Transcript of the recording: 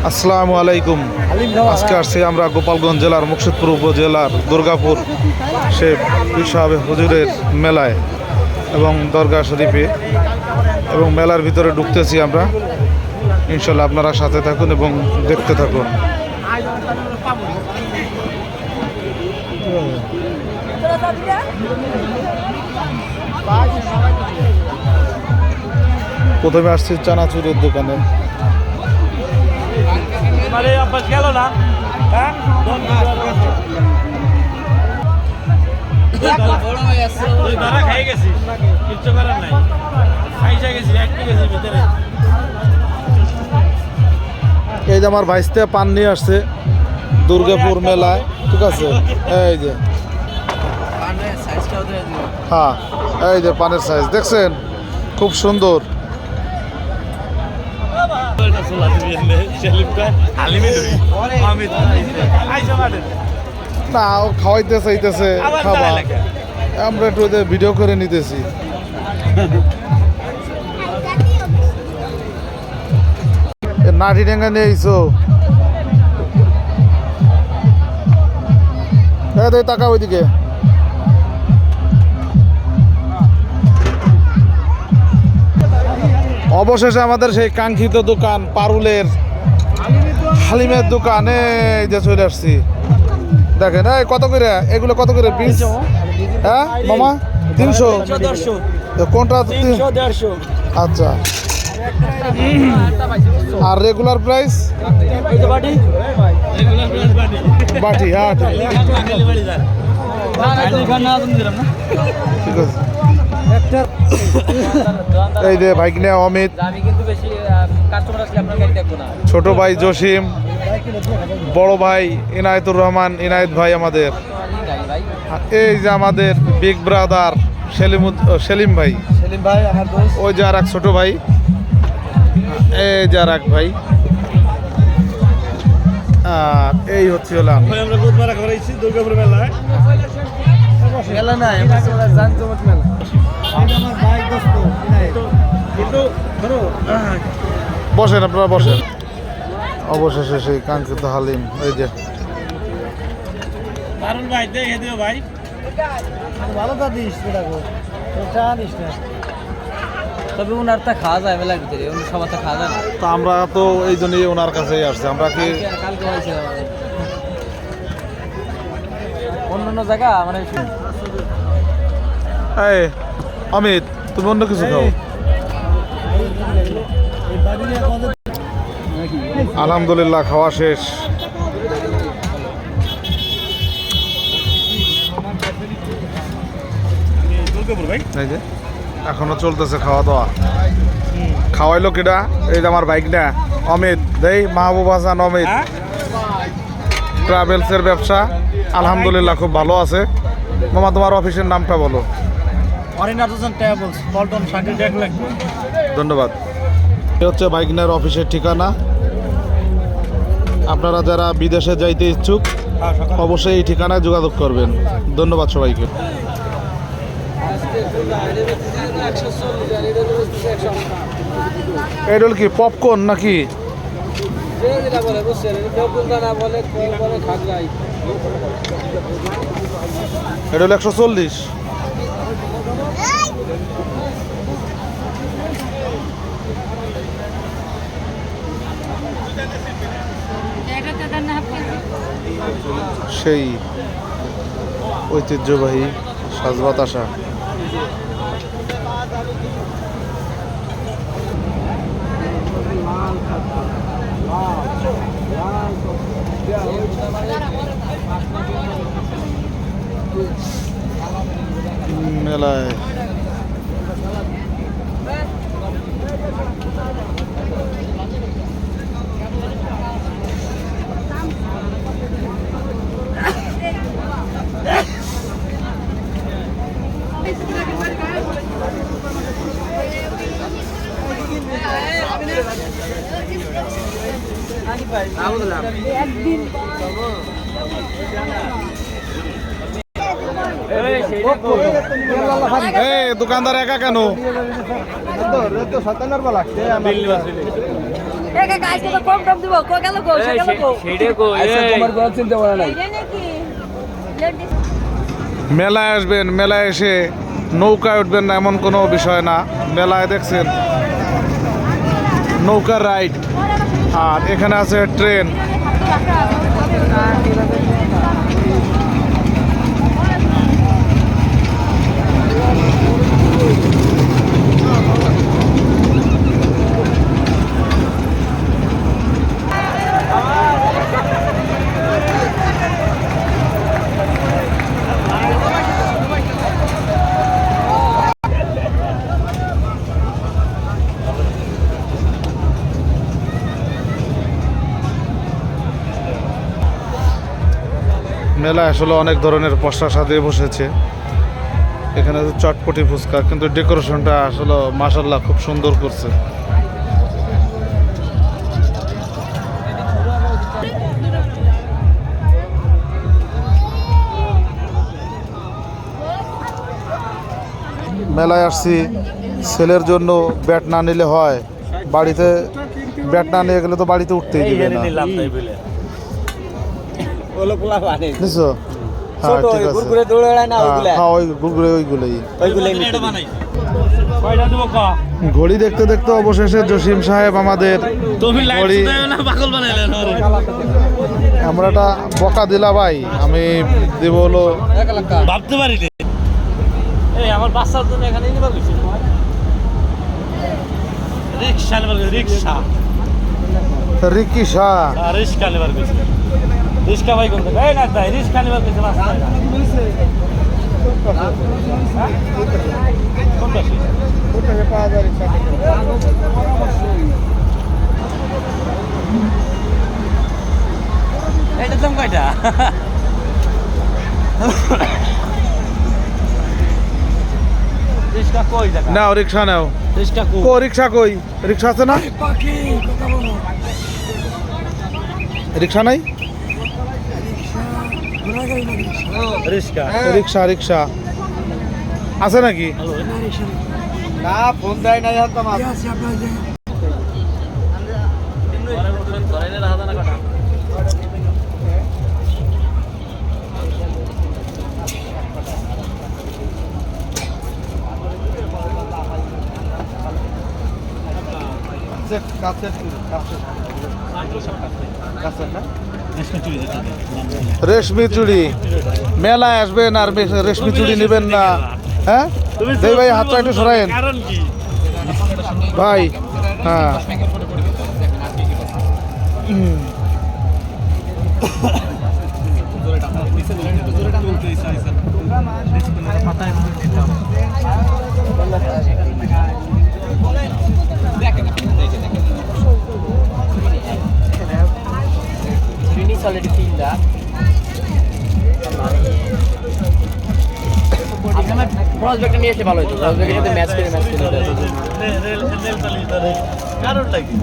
আসসালামু আলাইকুম। আজকে আসছি আমরা গোপালগঞ্জ জেলার মুর্শিদপুর উপজেলার দুর্গাপুর শেখ পীর সাহেব হুজুরের মেলায় এবং দরগা শরীফে, এবং মেলার ভিতরে ঢুকতেছি আমরা। ইনশাল্লাহ আপনারা সাথে থাকুন এবং দেখতে থাকুন। প্রথমে আসছি চানাচুরের দোকানে। এই যে আমার ভাইস্তে পান নিয়ে আসছে দুর্গাপুর মেলায়, ঠিক আছে। এই যে হ্যাঁ, এই যে পানের সাইজ দেখছেন, খুব সুন্দর। না, ও খাওয়াইতে চাইতেছে খাবার, আমরা একটু ভিডিও করে নিতেছি। নাটি টেঙ্গা নিয়ে আইসো, টাকা ওইদিকে। অবশেষে আমাদের সেই কাঙ্ক্ষিত দোকান পারুলের হালিমের দোকানে যে চলে আসছি। দেখেন এই কত করে এগুলো, কত করে পিস? হ্যাঁ মামা, 300 কোনটা? আচ্ছা, আর রেগুলার প্রাইস? বাটি, হ্যাঁ ঠিক আছে। এই যে ভাইকনা অমিত, ছোট ভাই জসিম, বড় ভাই ইনায়েতুর রহমান, ইনায়েত ভাই আমাদের। এই যে আমাদের বিগ ব্রাদার সেলিম ভাই, ওই যে আর এক ছোট ভাই, এই যে আর এক ভাই। এই হচ্ছে দুর্গাপুর মেলায়। বসেন আপনারা, বসেন। অবশেষে সেই কাঙ্ক্ষিত হালিম, এই যে তবে ওনার তা খাওয়া যায় মেলার ভিতরে, সবার তা খাওয়া যায় না। তো আমরা তো এই জন্যই ওনার কাছেই আসছি। আমরা কি কালকে হয়েছিলাম অন্য জায়গা মানে। এই অমিত, তুমি অন্য কিছু খাও। আলহামদুলিল্লাহ, খাওয়া শেষ। এখনো চলতেছে খাওয়া দাওয়া। খাওয়াইলো কেডা? এই যে আমার বাইক না অমিত দেই, মাহবুব হাসান অমিত। ট্রাভেলসের ব্যবসা আলহামদুলিল্লাহ খুব ভালো আছে। মামা, তোমার অফিসের নামটা বলো। ধন্যবাদ। এ হচ্ছে বাইকনার অফিসের ঠিকানা। আপনারা যারা বিদেশে যাইতে ইচ্ছুক অবশ্যই এই ঠিকানায় যোগাযোগ করবেন। ধন্যবাদ সবাইকে। এটা কি পপকর্ন নাকি? এটা হলো 140। সেই ঐতিহ্যবাহী সাজবাতাসা। মেলায় একদিন দোকানদার একা কেন? কম টম দিব কো গেল কো সে গেল কো সেইটাই কো তোমার কোনো চিন্তা করা নাই মেলায় আসবেন, মেলায় এসে নৌকায় উঠবেন না এমন কোনো বিষয় না। মেলায় দেখছেন নৌকা রাইড, আর এখানে আছে ট্রেন। মেলায় আসলে অনেক ধরনের পোশাক সাজিয়ে বসেছে। এখানে যে চটপটি ফুচকা, কিন্তু ডেকোরেশনটা আসলে মাশাআল্লাহ খুব সুন্দর করছে। মেলায় আসছি, ছেলের জন্য ব্যাট না নিলে হয়, বাড়িতে ব্যাট না নিয়ে গেলে তো বাড়িতে উঠতেই দিবে না। নিছো? হ্যাঁ, ঠিক আছে। হ্যাঁ, ওই গুড়গুড়ে ওইগুলোই। ঘড়ি দেখতে দেখতে অবশেষে জসিম সাহেব আমাদের ঘড়ি, আমরা একটা বকা দিলা ভাই, আমি দিব হলো ভাবতে পারি এই আমার বাচ্চার জন্য এখানে নিবার গেছি রিক্সা নেবার গেছি রিক্সা রিকিশা। রিক্সা নেবার গেছি রিক্সা ভাই কোন এই না তাই রিক্সা নেবার গেছি রাস্তায় কোনটা এটা দাম কয়টা রিক্সা কই দেখা নাও রিক্সা নাও। রিক্সা কই কো রিক্সা কই? রিক্সা আছে না? রিক্সা নাই? রিক্সা রিক্সা রিক্সা আছে নাকি? না ফোন দেয় না জানতাম রেশমি চুড়ি। মেলায় আসবেন আর রেশমি চুড়ি নেবেন না? হ্যাঁ এই ভাই, হাতটা একটু সরাইন কারণ কি ভাই। হ্যাঁ, already feel that. আমার প্রজেক্টটা নিয়ে এসে ভালো হতো, প্রজেক্টের সাথে ম্যাচ করে রেল চালিয়ে কারণটা কি